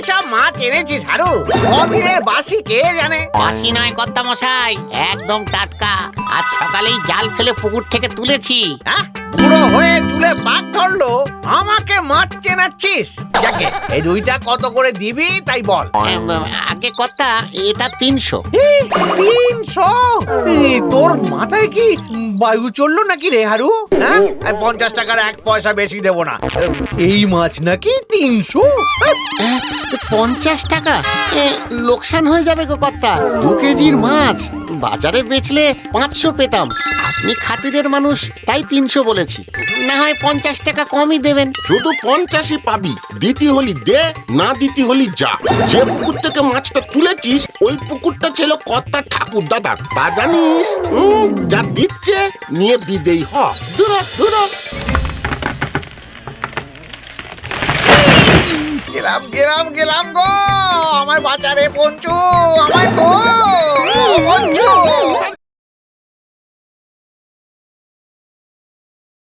সব মাছ এনেছিস হারু? কদিনের বাসি কে জানে? বাসি নয় কর্তা মশাই, একদম টাটকা। আজ সকালেই জাল ফেলে পুকুর থেকে তুলেছি। হ্যাঁ, বুড়ো হয়ে চুলে পাক ধরলো, আমাকে মাছ চেনাচ্ছিস? যাকে এই রুইটা কত করে দিবি তাই বল। আগে কর্তা, এটা 300। 300? তোর মাথায় কি বায়ু চললো নাকি রে হারু? হ্যাঁ, 50 টাকার 1 পয়সা বেশি দেবো না। এই মাছ নাকি 300? 50 টাকা? লোকসান হয়ে যাবে গো কর্তা। 2 কেজির মাছ বাজারে বেচলে 500 পেতাম। আপনি খাতিরের মানুষ, তাই 300 বলেছি। না হয় 50 টাকা কমই দেবেন। শুধু 50ই পাবি, দিতি হলি দে, না দিতি হলি যা। যে পুকুর থেকে মাছটা তুলেছিস ওই পুকুরটা ছিল কর্তা ঠাকুর দাদার, তা জানিস? যা দিচ্ছে নিয়ে বিদেই হ। দূরা দূরা। গেলাম গো, আমায় বাঁচারে পঞ্চু, আমায় তো।